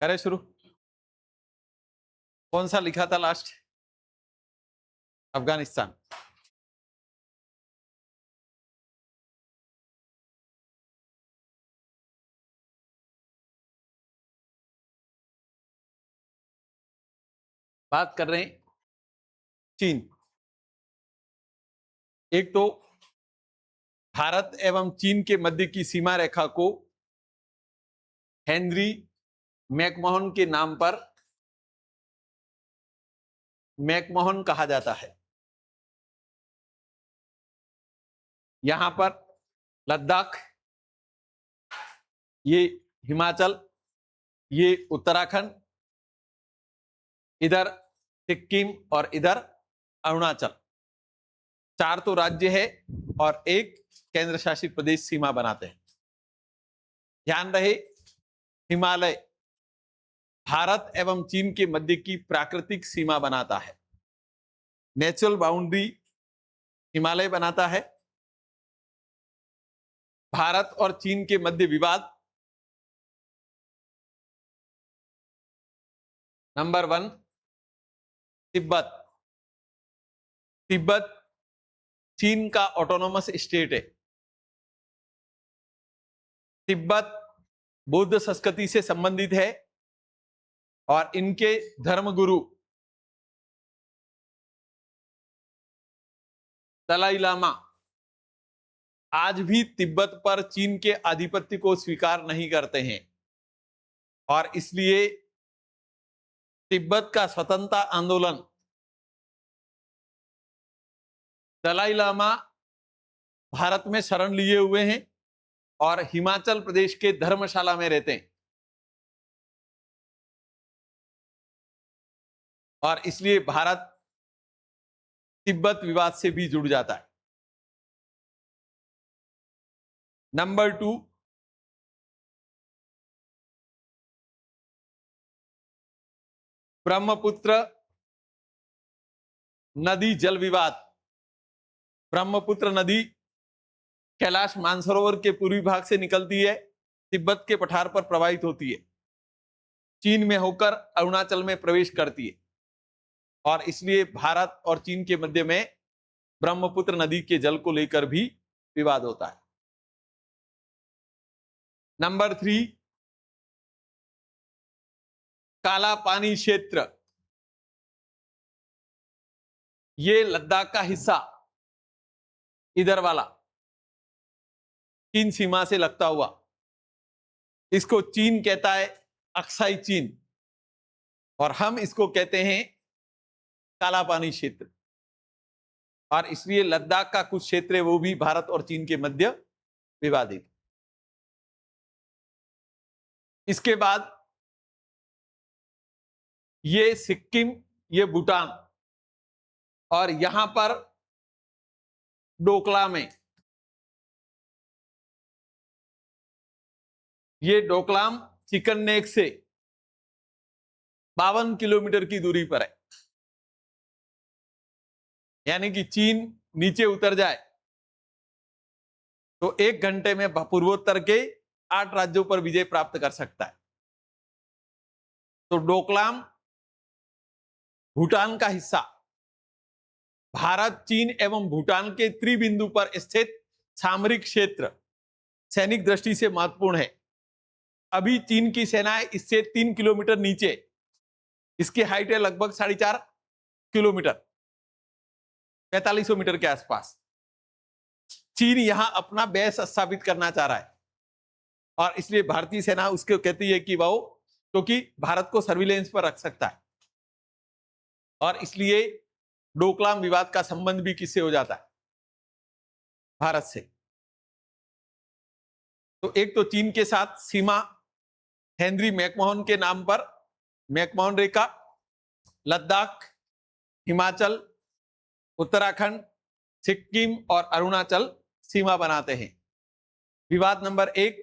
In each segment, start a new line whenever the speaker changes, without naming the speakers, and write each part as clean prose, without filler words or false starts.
करे शुरू। कौन सा लिखा था लास्ट? अफगानिस्तान। बात कर रहे हैं चीन। एक तो भारत एवं चीन के मध्य की सीमा रेखा को हेनरी मैकमोहन के नाम पर मैकमोहन कहा जाता है। यहां पर लद्दाख, ये हिमाचल, ये उत्तराखंड, इधर सिक्किम और इधर अरुणाचल, 4 तो राज्य है और एक केंद्र शासित प्रदेश सीमा बनाते हैं। ध्यान रहे, हिमालय भारत एवं चीन के मध्य की प्राकृतिक सीमा बनाता है। नेचुरल बाउंड्री हिमालय बनाता है। भारत और चीन के मध्य विवाद नंबर 1 तिब्बत। तिब्बत चीन का ऑटोनोमस स्टेट है। तिब्बत बौद्ध संस्कृति से संबंधित है और इनके धर्मगुरु दलाई लामा आज भी तिब्बत पर चीन के आधिपत्य को स्वीकार नहीं करते हैं और इसलिए तिब्बत का स्वतंत्रता आंदोलन दलाई लामा भारत में शरण लिए हुए हैं और हिमाचल प्रदेश के धर्मशाला में रहते हैं और इसलिए भारत तिब्बत विवाद से भी जुड़ जाता है। नंबर 2 ब्रह्मपुत्र नदी जल विवाद। ब्रह्मपुत्र नदी कैलाश मानसरोवर के पूर्वी भाग से निकलती है, तिब्बत के पठार पर प्रवाहित होती है, चीन में होकर अरुणाचल में प्रवेश करती है और इसलिए भारत और चीन के मध्य में ब्रह्मपुत्र नदी के जल को लेकर भी विवाद होता है। नंबर 3 काला पानी क्षेत्र। ये लद्दाख का हिस्सा, इधर वाला चीन सीमा से लगता हुआ, इसको चीन कहता है अक्साई चीन और हम इसको कहते हैं काला पानी क्षेत्र और इसलिए लद्दाख का कुछ क्षेत्र है वो भी भारत और चीन के मध्य विवादित। इसके बाद ये सिक्किम, ये भूटान और यहां पर डोकलाम में, ये डोकलाम चिकन नेक से 52 किलोमीटर की दूरी पर है। यानी कि चीन नीचे उतर जाए तो 1 घंटे में पूर्वोत्तर के 8 राज्यों पर विजय प्राप्त कर सकता है। तो डोकलाम भूटान का हिस्सा भारत, चीन एवं भूटान के त्रिबिंदु पर स्थित सामरिक क्षेत्र सैनिक दृष्टि से महत्वपूर्ण है। अभी चीन की सेनाएं इससे 3 किलोमीटर नीचे, इसकी हाइट है लगभग 4.5 किलोमीटर, 4500 मीटर के आसपास। चीन यहां अपना बेस स्थापित करना चाह रहा है और इसलिए भारतीय सेना उसको कहती है कि वो, क्योंकि भारत को सर्विलेंस पर रख सकता है और इसलिए डोकलाम विवाद का संबंध भी किससे हो जाता है? भारत से। तो एक तो चीन के साथ सीमा हेनरी मैकमोहन के नाम पर, मैकमोहन रेखा, लद्दाख, हिमाचल, उत्तराखंड, सिक्किम और अरुणाचल सीमा बनाते हैं। विवाद नंबर 1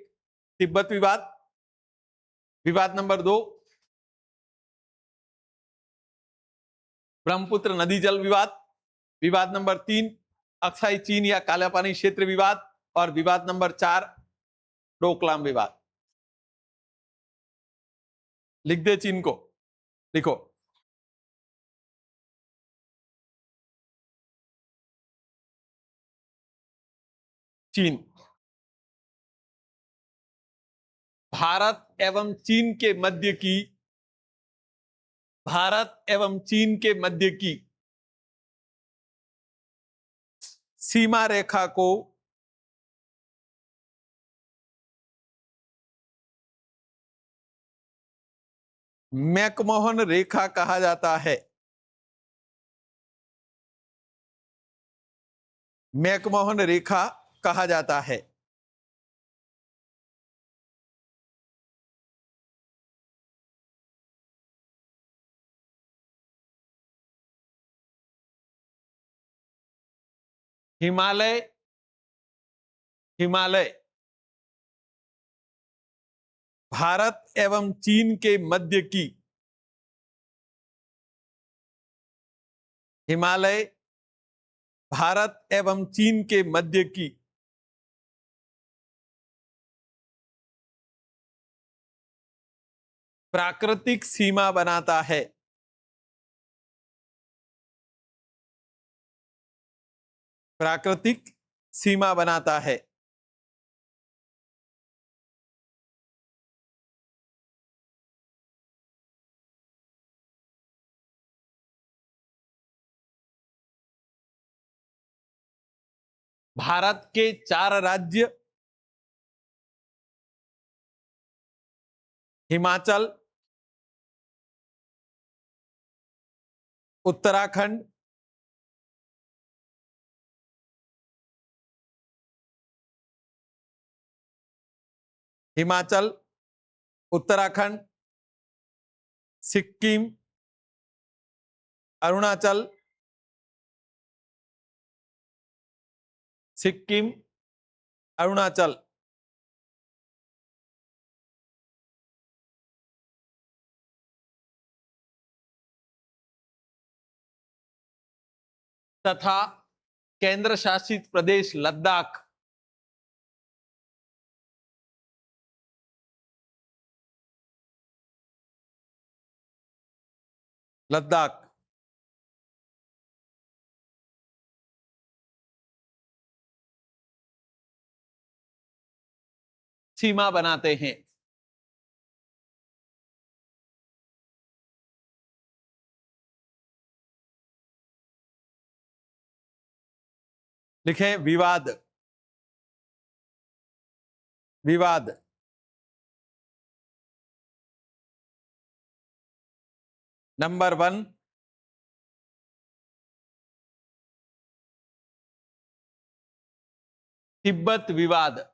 तिब्बत विवाद। विवाद नंबर 2 ब्रह्मपुत्र नदी जल विवाद। विवाद नंबर 3 अक्साई चीन या काला पानी क्षेत्र विवाद और विवाद नंबर 4 डोकलाम विवाद। लिख दे चीन को, लिखो। चीन। भारत एवं चीन के मध्य की, भारत एवं चीन के मध्य की सीमा रेखा को मैकमोहन रेखा कहा जाता है। मैकमोहन रेखा कहा जाता है। हिमालय, हिमालय भारत एवं चीन के मध्य की, हिमालय भारत एवं चीन के मध्य की प्राकृतिक सीमा बनाता है। प्राकृतिक सीमा बनाता है। भारत के 4 राज्य, हिमाचल, उत्तराखंड, हिमाचल, उत्तराखंड, सिक्किम, अरुणाचल, सिक्किम, अरुणाचल तथा केंद्र शासित प्रदेश लद्दाख, लद्दाख सीमा बनाते हैं। लिखें विवाद, विवाद। नंबर 1, तिब्बत विवाद।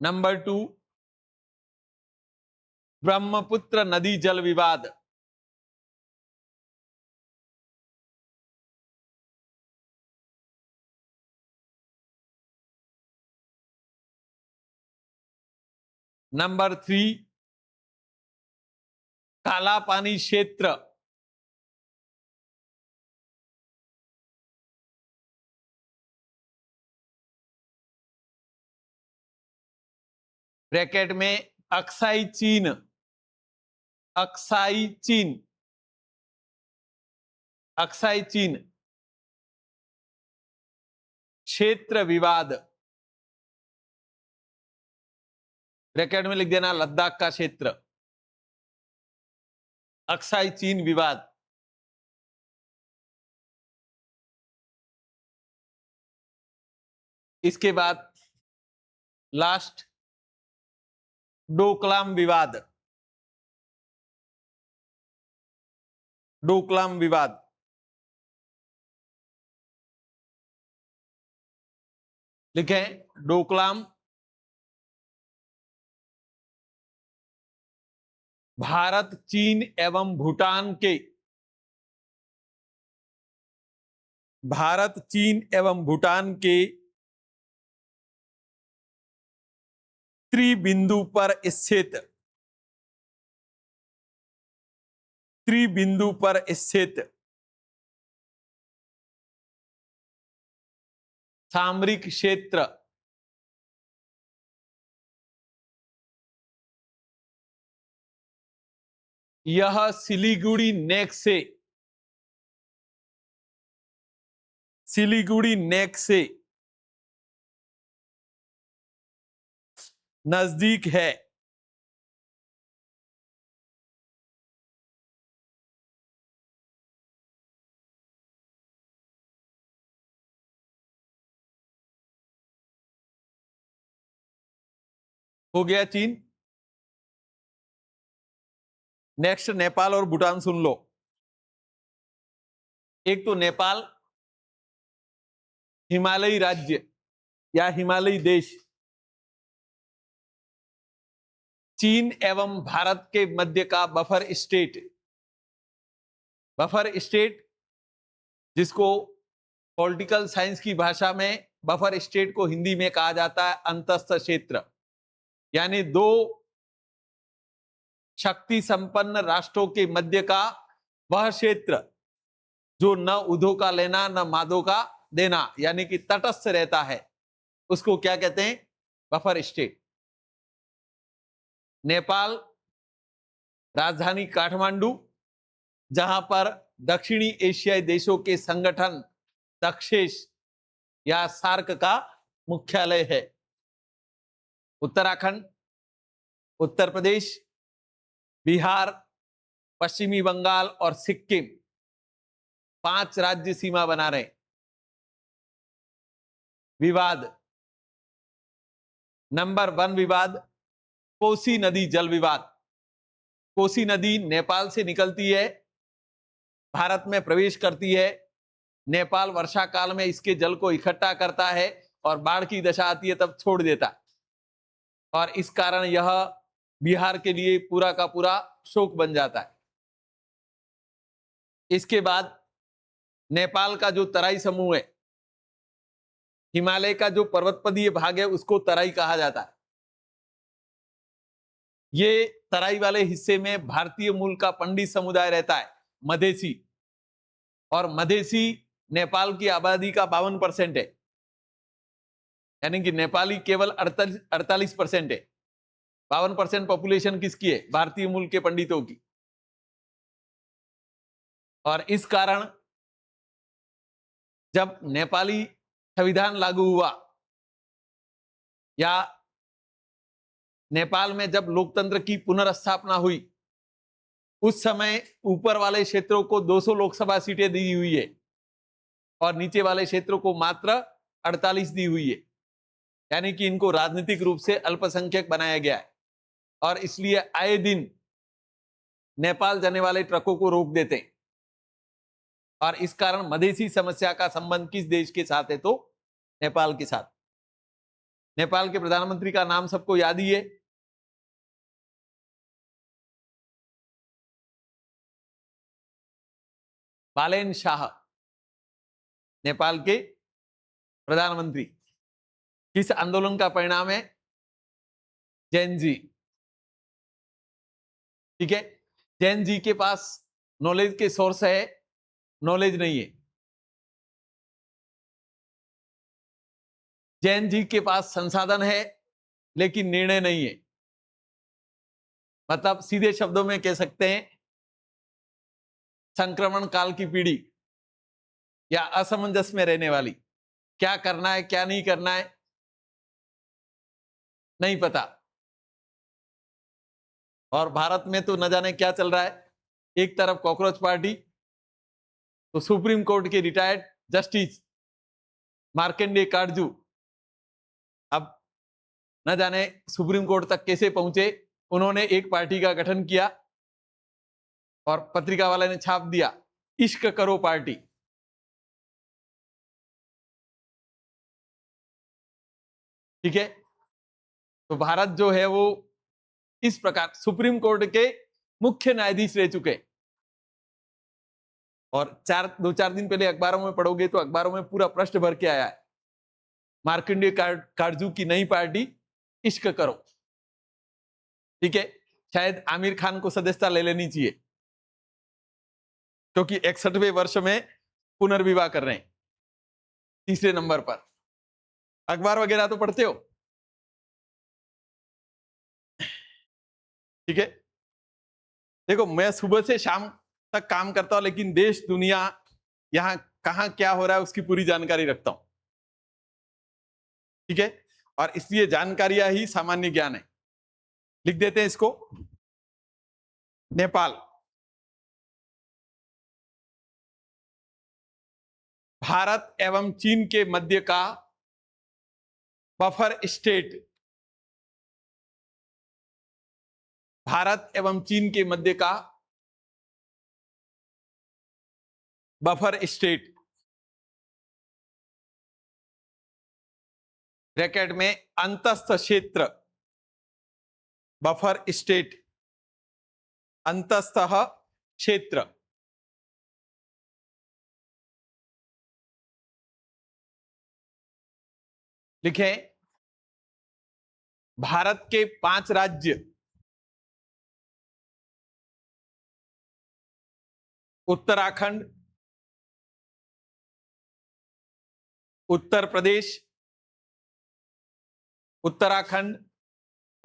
नंबर 2, ब्रह्मपुत्र नदी जल विवाद। नंबर 3, काला पानी क्षेत्र। ब्रैकेट में अक्साई चीन, अक्साई चीन, अक्साई चीन क्षेत्र विवाद। ब्रैकेट में लिख देना लद्दाख का क्षेत्र, अक्साई चीन विवाद। इसके बाद लास्ट डोकलाम विवाद, डोकलाम विवाद। लिखें डोकलाम भारत, चीन एवं भूटान के, भारत, चीन एवं भूटान के त्रिबिंदु पर स्थित, त्रिबिंदु पर स्थित सामरिक क्षेत्र यह सिलीगुड़ी नेक से नजदीक है। हो गया चीन। नेक्स्ट नेपाल और भूटान सुन लो। एक तो नेपाल हिमालयी राज्य या हिमालयी देश, चीन एवं भारत के मध्य का बफर स्टेट जिसको पॉलिटिकल साइंस की भाषा में बफर स्टेट को हिंदी में कहा जाता है अंतस्थ क्षेत्र, यानी दो शक्ति संपन्न राष्ट्रों के मध्य का वह क्षेत्र जो न उधो का लेना न मादो का देना, यानी कि तटस्थ रहता है, उसको क्या कहते हैं? Buffer state. नेपाल राजधानी काठमांडू, जहां पर दक्षिणी एशियाई देशों के संगठन दक्षेस या सार्क का मुख्यालय है। उत्तराखंड, उत्तर प्रदेश, बिहार, पश्चिमी बंगाल और सिक्किम 5 राज्य सीमा बना रहे। विवाद नंबर 1 विवाद कोसी नदी जल विवाद। कोसी नदी नेपाल से निकलती है, भारत में प्रवेश करती है। नेपाल वर्षा काल में इसके जल को इकट्ठा करता है और बाढ़ की दशा आती है तब छोड़ देता है, और इस कारण यह बिहार के लिए पूरा का पूरा शोक बन जाता है। इसके बाद नेपाल का जो तराई समूह है, हिमालय का जो पर्वतपदीय भाग है, उसको तराई कहा जाता है। ये तराई वाले हिस्से में भारतीय मूल का पंडित समुदाय रहता है, मधेसी, और मधेसी नेपाल की आबादी का 52% है, यानी कि नेपाली केवल 48% है। 52% पॉपुलेशन किसकी है? भारतीय मूल के पंडितों की। और इस कारण जब नेपाली संविधान लागू हुआ या नेपाल में जब लोकतंत्र की पुनर्स्थापना हुई, उस समय ऊपर वाले क्षेत्रों को 200 लोकसभा सीटें दी हुई है और नीचे वाले क्षेत्रों को मात्र 48 दी हुई है, यानी कि इनको राजनीतिक रूप से अल्पसंख्यक बनाया गया है, और इसलिए आए दिन नेपाल जाने वाले ट्रकों को रोक देते हैं। और इस कारण मधेसी समस्या का संबंध किस देश के साथ है? तो नेपाल के साथ। नेपाल के प्रधानमंत्री का नाम सबको याद ही है, बालेन शाह, नेपाल के प्रधानमंत्री। किस आंदोलन का परिणाम है? जैन जी। ठीक है, जैन जी के पास नॉलेज के सोर्स है, नॉलेज नहीं है। जैन जी के पास संसाधन है लेकिन निर्णय नहीं है। मतलब सीधे शब्दों में कह सकते हैं, संक्रमण काल की पीढ़ी या असमंजस में रहने वाली, क्या करना है क्या नहीं करना है नहीं पता। और भारत में तो न जाने क्या चल रहा है, एक तरफ कॉकरोच पार्टी, तो सुप्रीम कोर्ट के रिटायर्ड जस्टिस मार्कंडेय काटजू अब न जाने सुप्रीम कोर्ट तक कैसे पहुंचे। उन्होंने एक पार्टी का गठन किया और पत्रिका वाले ने छाप दिया, इश्क करो पार्टी। ठीक है, तो भारत जो है वो इस प्रकार सुप्रीम कोर्ट के मुख्य न्यायाधीश रह चुके। और 2-4 दिन पहले अखबारों में पढ़ोगे तो अखबारों में पूरा पृष्ठ भर के आया है, मार्कंडेय काटजू की नई पार्टी इश्क करो। ठीक है, शायद आमिर खान को सदस्यता ले लेनी चाहिए, क्योंकि 61वें वर्ष में पुनर्विवाह कर रहे हैं, तीसरे नंबर पर। अखबार वगैरह तो पढ़ते हो, ठीक है। देखो, मैं सुबह से शाम तक काम करता हूं, लेकिन देश दुनिया यहां कहां क्या हो रहा है उसकी पूरी जानकारी रखता हूं, ठीक है। और इसलिए जानकारियां ही सामान्य ज्ञान है। लिख देते हैं इसको। नेपाल भारत एवं चीन के मध्य का बफर स्टेट, भारत एवं चीन के मध्य का बफर स्टेट, ब्रैकेट में अंतस्थ क्षेत्र, बफर स्टेट, अंतस्थ क्षेत्र, लिखें। भारत के 5 राज्य उत्तराखंड, उत्तर प्रदेश, उत्तराखंड,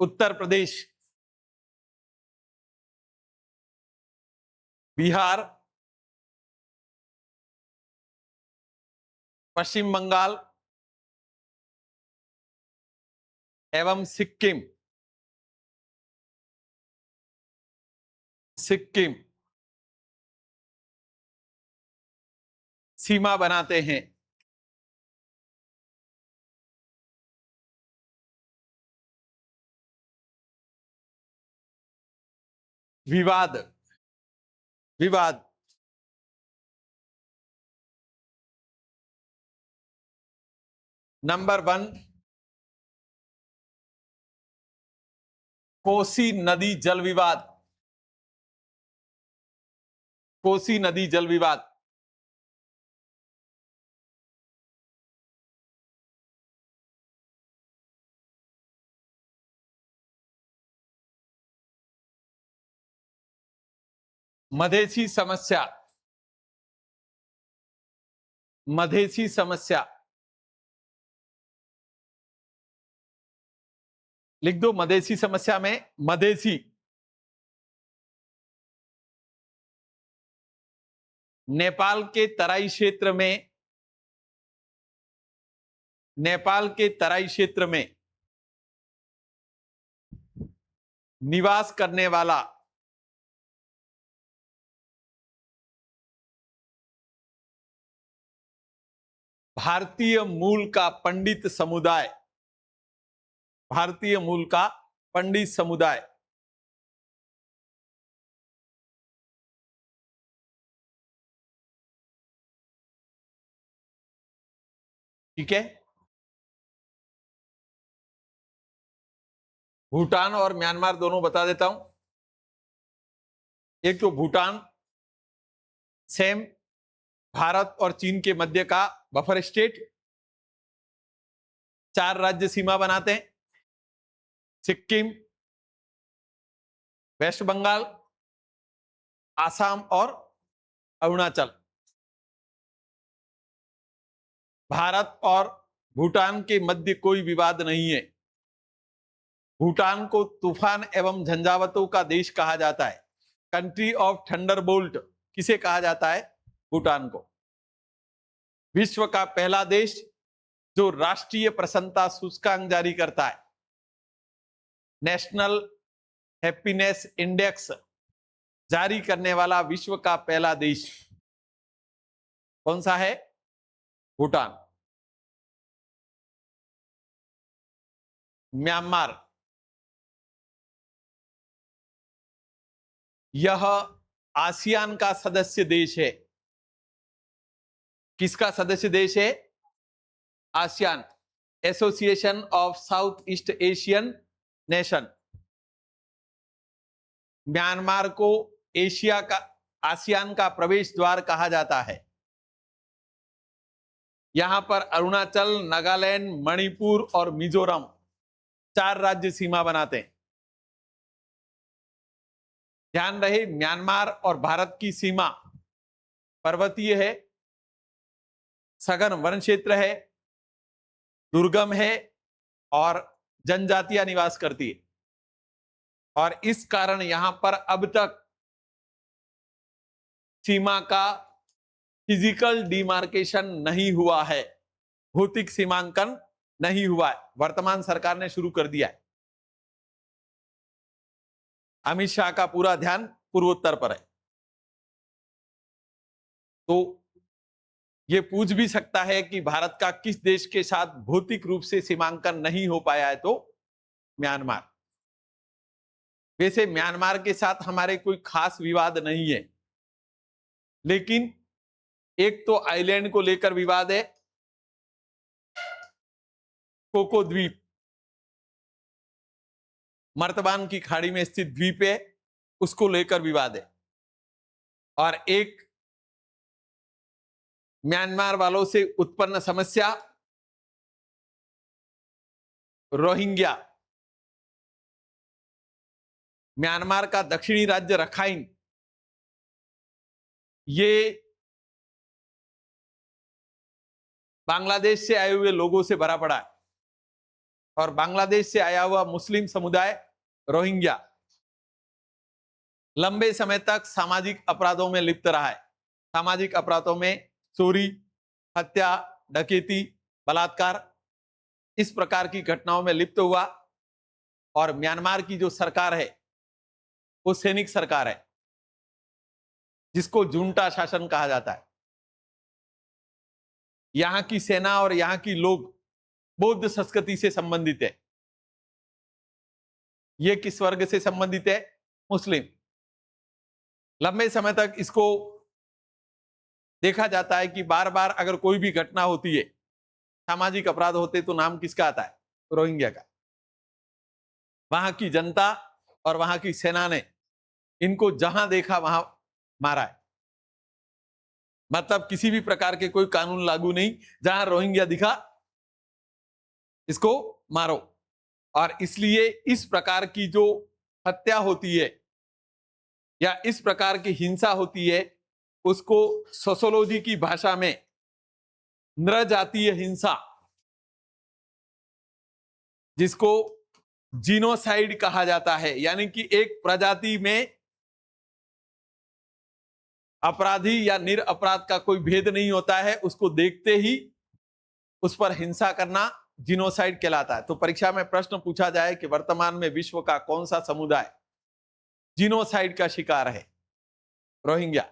उत्तर प्रदेश, बिहार, पश्चिम बंगाल एवं सिक्किम, सिक्किम सीमा बनाते हैं। विवाद, विवाद, नंबर 1 कोसी नदी जल विवाद, कोसी नदी जल विवाद। मधेसी समस्या, मधेसी समस्या, लिख दो। मधेसी समस्या में मधेसी नेपाल के तराई क्षेत्र में, नेपाल के तराई क्षेत्र में निवास करने वाला भारतीय मूल का पंडित समुदाय, भारतीय मूल का पंडित समुदाय, ठीक है। भूटान और म्यांमार दोनों बता देता हूं। एक तो भूटान सेम भारत और चीन के मध्य का बफर स्टेट, 4 राज्य सीमा बनाते हैं, सिक्किम, वेस्ट बंगाल, आसाम और अरुणाचल। भारत और भूटान के मध्य कोई विवाद नहीं है। भूटान को तूफान एवं झंझावातों का देश कहा जाता है। कंट्री ऑफ थंडरबोल्ट किसे कहा जाता है? भूटान को। विश्व का पहला देश जो राष्ट्रीय प्रसन्नता सूचकांक जारी करता है, नेशनल हैप्पीनेस इंडेक्स जारी करने वाला विश्व का पहला देश कौन सा है? भूटान। म्यांमार, यह आसियान का सदस्य देश है। किसका सदस्य देश है? ASEAN, association of south east Asian nation. Myanmar को एशिया का, आसियान का प्रवेश द्वार कहा जाता है। यहां पर अरुणाचल, नागालैंड, मणिपुर और मिजोरम 4 राज्य सीमा बनाते हैं। ध्यान रहे, म्यांमार और भारत की सीमा पर्वतीय है, सघन वन क्षेत्र है, दुर्गम है और जनजातियां निवास करती है, और इस कारण यहां पर अब तक सीमा का फिजिकल डिमार्केशन नहीं हुआ है, भौतिक सीमांकन नहीं हुआ है। वर्तमान सरकार ने शुरू कर दिया है। अमित शाह का पूरा ध्यान पूर्वोत्तर पर है। तो ये पूछ भी सकता है कि भारत का किस देश के साथ भौतिक रूप से सीमांकन नहीं हो पाया है, तो म्यांमार। वैसे म्यांमार के साथ हमारे कोई खास विवाद नहीं है, लेकिन एक तो आइलैंड को लेकर विवाद है, कोको द्वीप, मर्तबान की खाड़ी में स्थित द्वीप है, उसको लेकर विवाद है। और एक म्यांमार वालों से उत्पन्न समस्या रोहिंग्या, म्यांमार का दक्षिणी राज्य रखाइन, ये बांग्लादेश से आए हुए लोगों से भरा पड़ा है, और बांग्लादेश से आया हुआ मुस्लिम समुदाय रोहिंग्या लंबे समय तक सामाजिक अपराधों में लिप्त रहा है। सामाजिक अपराधों में चोरी, हत्या, डकैती, बलात्कार, इस प्रकार की घटनाओं में लिप्त हुआ। और म्यांमार की जो सरकार है वो सैनिक सरकार है, जिसको जुंटा शासन कहा जाता है। यहां की सेना और यहां की लोग बौद्ध संस्कृति से संबंधित है। ये किस वर्ग से संबंधित है? मुस्लिम। लंबे समय तक इसको देखा जाता है कि बार बार अगर कोई भी घटना होती है, सामाजिक अपराध होते, तो नाम किसका आता है? रोहिंग्या का। वहां की जनता और वहां की सेना ने इनको जहां देखा वहां मारा है। मतलब किसी भी प्रकार के कोई कानून लागू नहीं, जहां रोहिंग्या दिखा इसको मारो। और इसलिए इस प्रकार की जो हत्या होती है या इस प्रकार की हिंसा होती है, उसको सोशियोलॉजी की भाषा में नृजातीय हिंसा, जिसको जीनोसाइड कहा जाता है, यानी कि एक प्रजाति में अपराधी या निरपराध का कोई भेद नहीं होता है, उसको देखते ही उस पर हिंसा करना जीनोसाइड कहलाता है। तो परीक्षा में प्रश्न पूछा जाए कि वर्तमान में विश्व का कौन सा समुदाय जीनोसाइड का शिकार है? रोहिंग्या।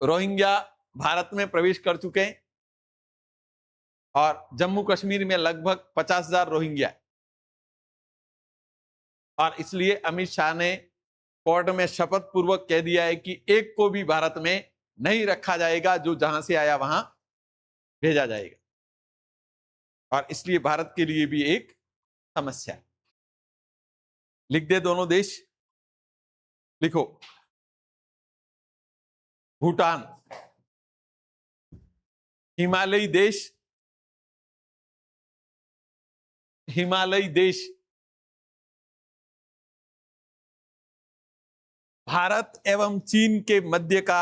रोहिंग्या भारत में प्रवेश कर चुके हैं, और जम्मू कश्मीर में लगभग 50,000 रोहिंग्या। और इसलिए अमित शाह ने कोर्ट में शपथ पूर्वक कह दिया है कि एक को भी भारत में नहीं रखा जाएगा, जो जहां से आया वहां भेजा जाएगा। और इसलिए भारत के लिए भी एक समस्या है। लिख दे दोनों देश, लिखो। भूटान, हिमालयी देश, हिमालयी देश भारत एवं चीन के मध्य का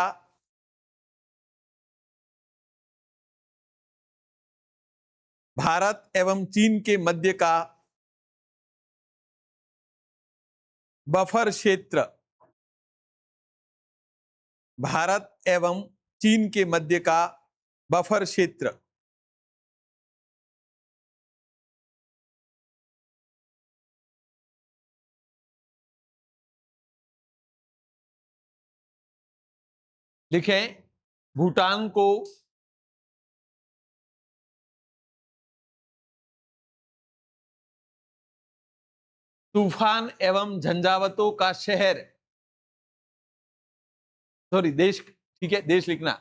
भारत एवं चीन के मध्य का बफर क्षेत्र, भारत एवं चीन के मध्य का बफर क्षेत्र लिखें। भूटान को तूफान एवं झंझावतों का शहर, सॉरी देश, ठीक है, देश लिखना।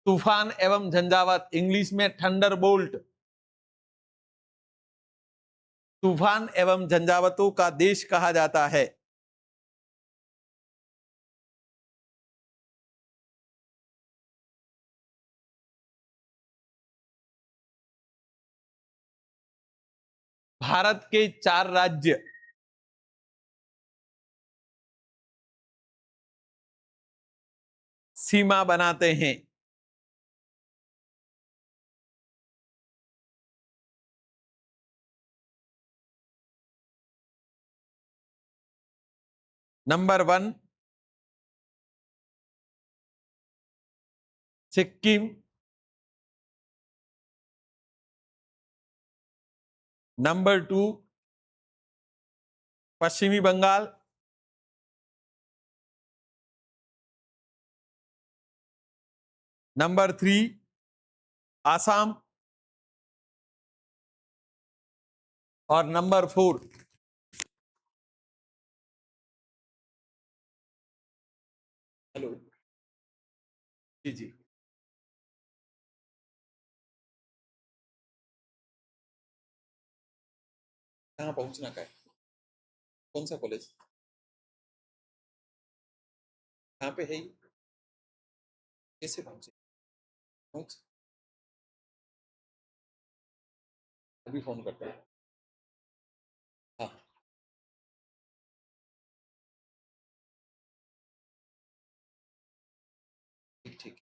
तूफान एवं झंझावत, इंग्लिश में थंडरबोल्ट, तूफान एवं झंझावतों का देश कहा जाता है। भारत के 4 राज्य सीमा बनाते हैं। नंबर 1 सिक्किम, नंबर 2 पश्चिमी बंगाल, नंबर 3 आसाम और नंबर 4 हेलो जी जी कहाँ पहुंचना का है? कौन सा कॉलेज? कहाँ पे है ये? कैसे पहुंचे? पहुंच अभी फोन करता है। हाँ ठीक ठीक।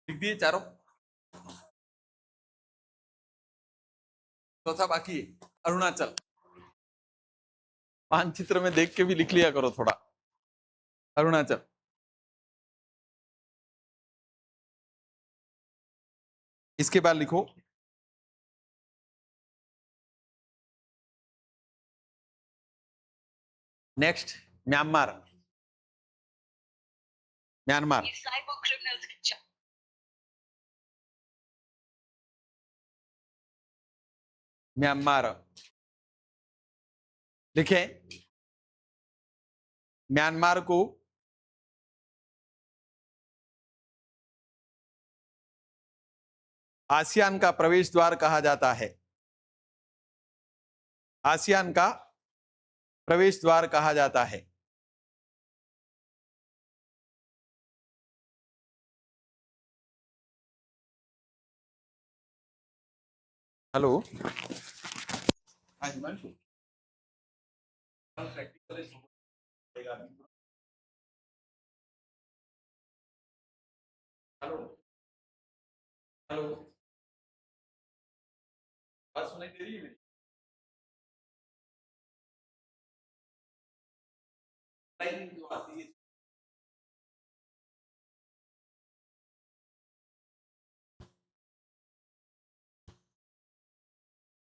लिख दिए चारों? चौथा बाकी है अरुणाचल। मानचित्र में देख के भी लिख लिया करो थोड़ा। अरुणाचल। इसके बाद लिखो नेक्स्ट म्यांमार। म्यांमार म्यांमार लिखे। म्यांमार को आसियान का प्रवेश द्वार कहा जाता है। आसियान का प्रवेश द्वार कहा जाता है। हेलो हाँ हिमांशु प्रैक्टिकल हेलो हेलो बात सुनाई दे रही है मेरी? लाइन जो आती है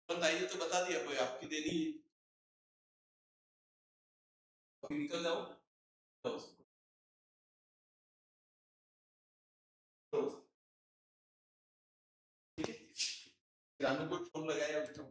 बताइए तो बता दिया कोई आपकी देनी है। अभी निकल जाओ तो ठीक है। फिर हमें कोई फोन लगाया तो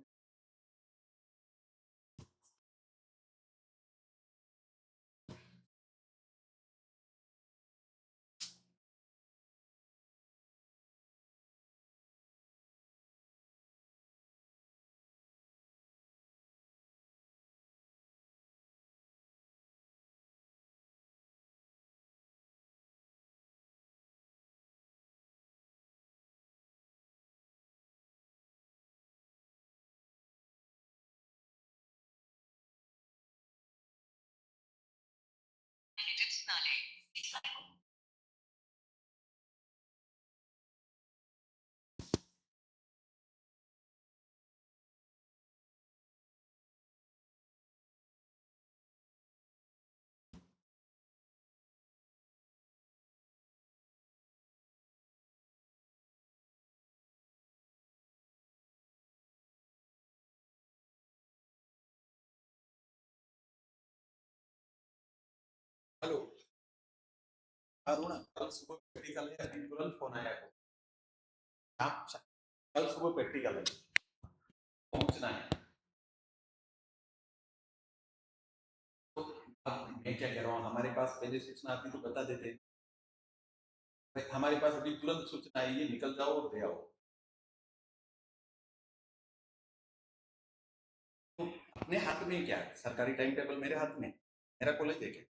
हेलो अरुणा कल सुबह प्रैक्टिकल है अभी तुरंत फोन आया है। हाँ कल सुबह प्रैक्टिकल है पहुंचना है। तो अब मैं क्या कह रहा हूँ हमारे पास पहले सूचना आती तो बता देते। हमारे पास अभी तुरंत सूचना आई है निकल जाओ और दे आओ। तो अपने हाथ में क्या है? सरकारी टाइम टेबल मेरे हाथ में मेरा कॉलेज देखे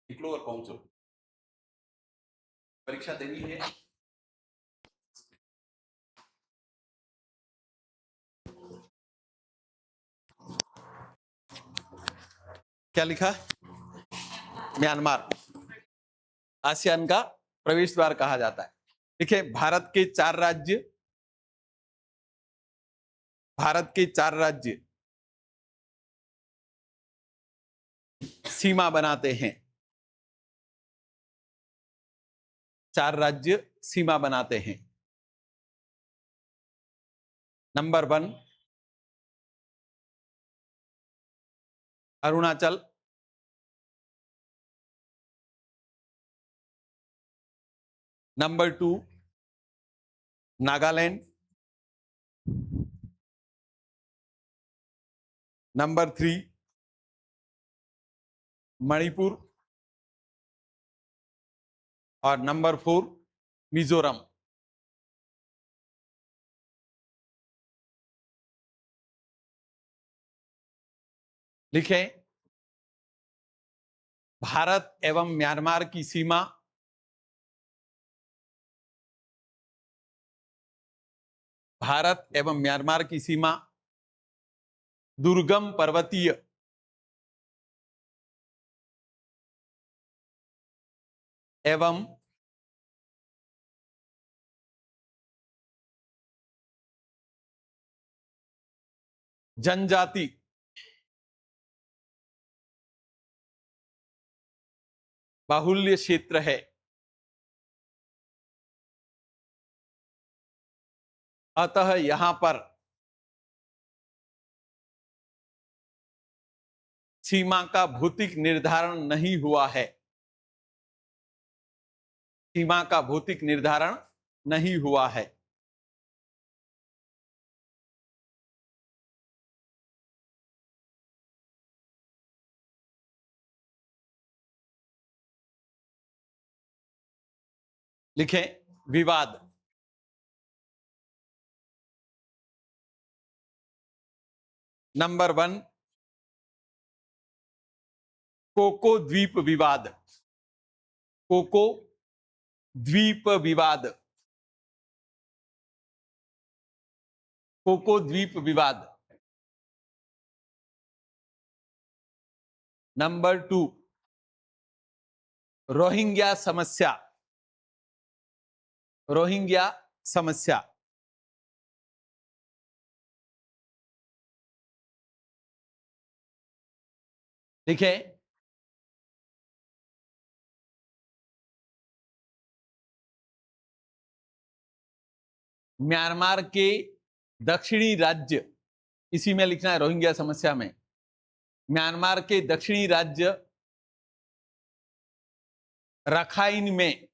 निकलो और पहुंचो। परीक्षा देनी है। क्या लिखा? म्यांमार आसियान का प्रवेश द्वार कहा जाता है। देखिए, भारत के चार राज्य सीमा बनाते हैं। 4 राज्य सीमा बनाते हैं। Number 1 Arunachal, number 2 Nagaland, number 3 Manipur और नंबर 4 मिजोरम। लिखें, भारत एवं म्यांमार की सीमा दुर्गम पर्वतीय एवं जनजाति बाहुल्य क्षेत्र है। अतः यहां पर सीमा का भौतिक निर्धारण नहीं हुआ है। सीमा का भौतिक निर्धारण नहीं हुआ है। लिखें, विवाद। नंबर 1 कोको द्वीप विवाद। कोको द्वीप विवाद। कोको द्वीप विवाद। नंबर 2 रोहिंग्या समस्या। रोहिंग्या समस्या। देखिए, म्यांमार के दक्षिणी राज्य, इसी में लिखना है रोहिंग्या समस्या में, म्यांमार के दक्षिणी राज्य रखाइन में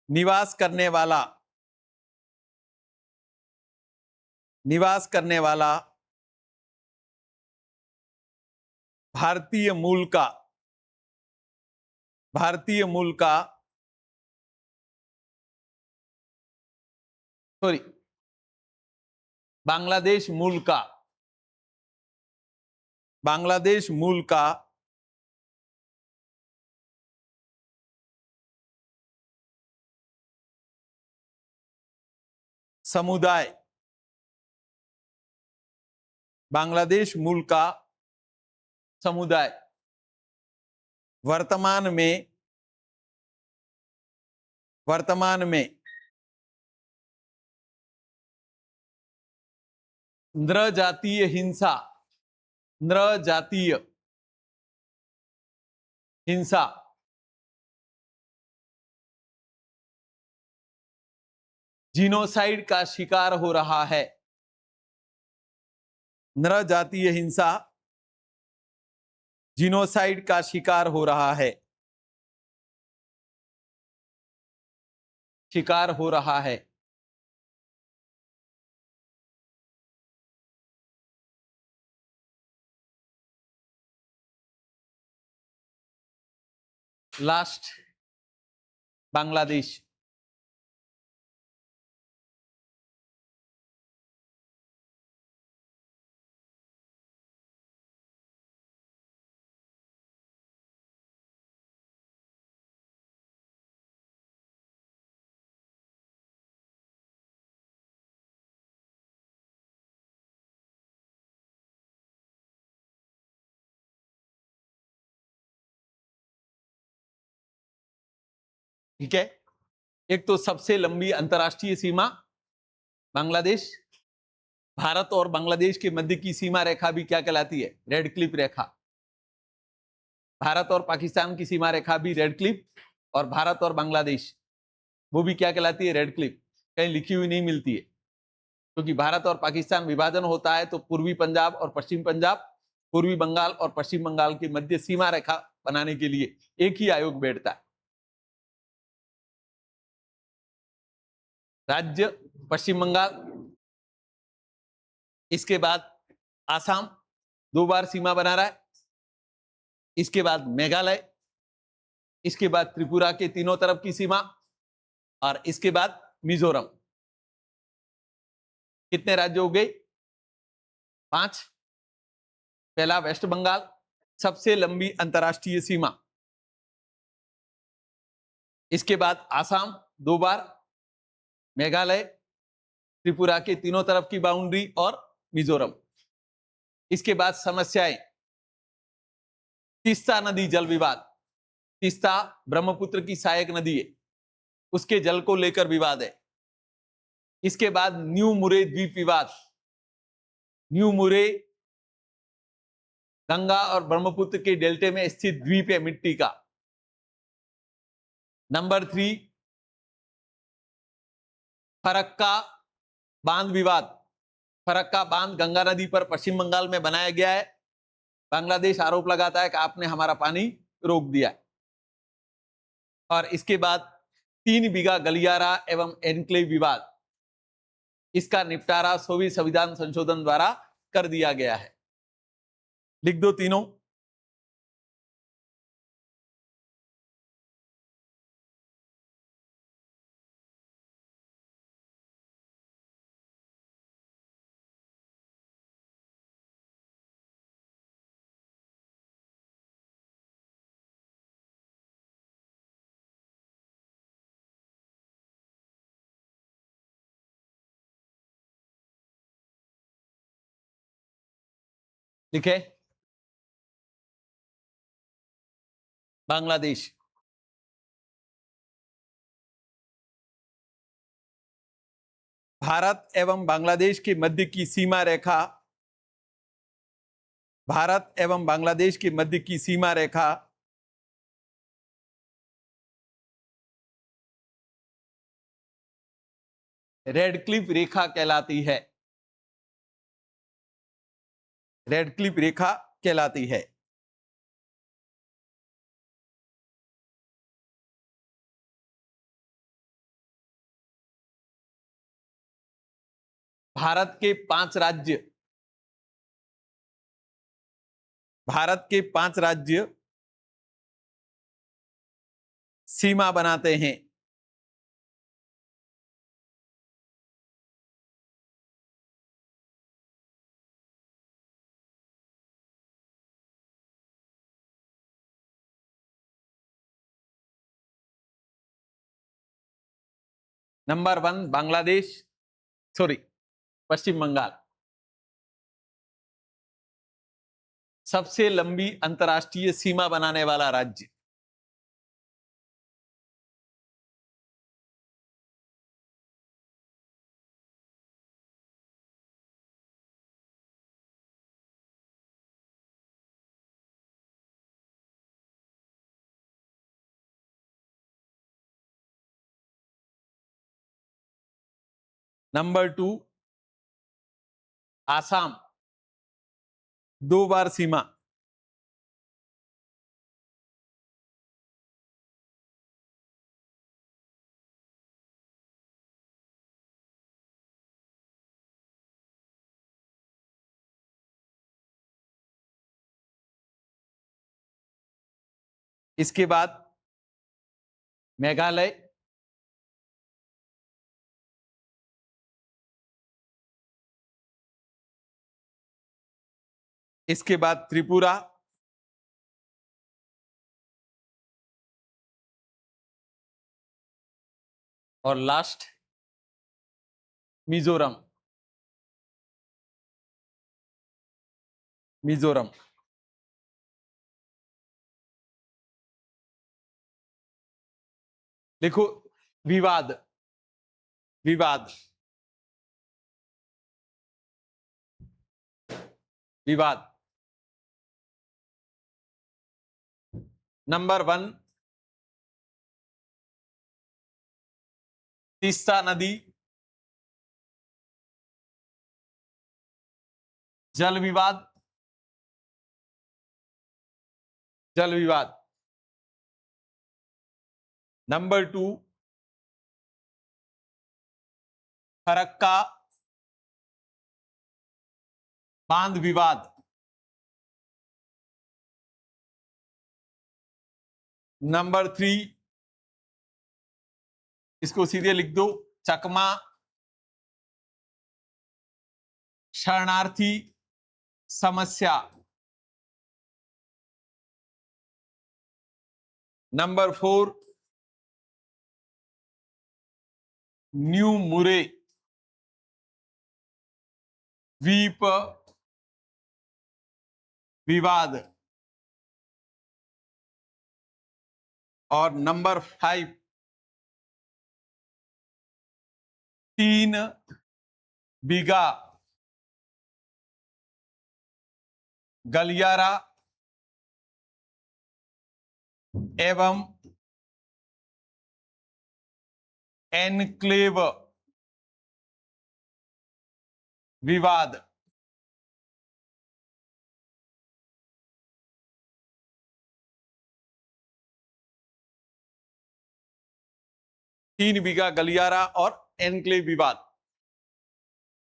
निवास करने वाला भारतीय मूल का सॉरी बांग्लादेश मूल का समुदाय, बांग्लादेश मूल का समुदाय वर्तमान में नृजातीय हिंसा जीनोसाइड का शिकार हो रहा है। नृजातीय हिंसा जीनोसाइड का शिकार हो रहा है। लास्ट बांग्लादेश। ठीक है। एक तो सबसे लंबी अंतर्राष्ट्रीय सीमा बांग्लादेश, भारत और बांग्लादेश के मध्य की सीमा रेखा भी क्या कहलाती है? रेड क्लिफ रेखा। भारत और पाकिस्तान की सीमा रेखा भी रेड क्लिफ, और भारत और बांग्लादेश वो भी क्या कहलाती है? Red Cliff. कहीं लिखी हुई नहीं मिलती है, क्योंकि भारत और पाकिस्तान विभाजन होता है तो पूर्वी पंजाब और पश्चिम पंजाब, पूर्वी बंगाल और पश्चिम बंगाल के मध्य सीमा रेखा बनाने के लिए एक ही आयोग बैठता है। राज्य पश्चिम बंगाल, इसके बाद आसाम 2 बार सीमा बना रहा है, इसके बाद मेघालय, इसके बाद त्रिपुरा के तीनों तरफ की सीमा, और इसके बाद मिजोरम। कितने राज्य हो गए? 5। पहला वेस्ट बंगाल, सबसे लंबी अंतर्राष्ट्रीय सीमा, इसके बाद आसाम 2 बार, मेघालय, त्रिपुरा के तीनों तरफ की बाउंड्री और मिजोरम। इसके बाद समस्याएं, तीस्ता नदी जल विवाद। तीस्ता ब्रह्मपुत्र की सहायक नदी है, उसके जल को लेकर विवाद है। इसके बाद न्यू मुरे द्वीप विवाद। न्यू मुरे गंगा और ब्रह्मपुत्र के डेल्टे में स्थित द्वीप है मिट्टी का। नंबर 3 फरक्का बांध विवाद। फरक्का बांध गंगा नदी पर पश्चिम बंगाल में बनाया गया है। बांग्लादेश आरोप लगाता है कि आपने हमारा पानी रोक दिया है। और इसके बाद 3 बीघा गलियारा एवं एनक्लेव विवाद। इसका निपटारा सोवियत संविधान संशोधन द्वारा कर दिया गया है। लिख दो तीनों। लिखे। बांग्लादेश, भारत एवं बांग्लादेश के मध्य की सीमा रेखा, भारत एवं बांग्लादेश के मध्य की सीमा रेखा रेड क्लिफ रेखा कहलाती है। रेड क्लिफ रेखा कहलाती है। भारत के 5 राज्य, भारत के 5 राज्य सीमा बनाते हैं। नंबर 1 बांग्लादेश, सॉरी पश्चिम बंगाल, सबसे लंबी अंतर्राष्ट्रीय सीमा बनाने वाला राज्य। नंबर 2 आसाम, 2 बार सीमा। इसके बाद मेघालय, इसके बाद त्रिपुरा, और लास्ट मिजोरम। मिजोरम। देखो, विवाद, विवाद, विवाद। नंबर 1, तीस्ता नदी, जल विवाद, जल विवाद। नंबर 2, फरक्का बांध विवाद। नंबर 3, इसको सीधे लिख दो, चकमा शरणार्थी समस्या। नंबर 4, न्यू मुरे द्वीप विवाद। और नंबर 5, 3 बीघा गलियारा एवं एनक्लेव विवाद। तीन बीघा गलियारा और एनक्लेव विवाद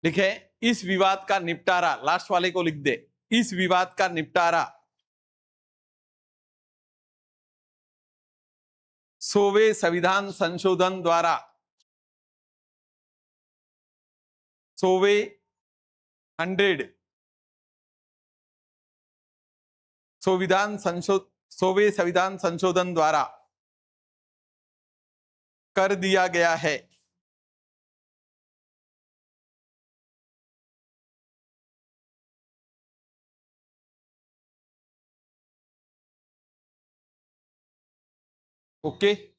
लिखे। इस विवाद का निपटारा, लास्ट वाले को लिख दे, इस विवाद का निपटारा 100वें संविधान संशोधन द्वारा, 100वें 100वें संविधान संशोधन द्वारा कर दिया गया है। ओके।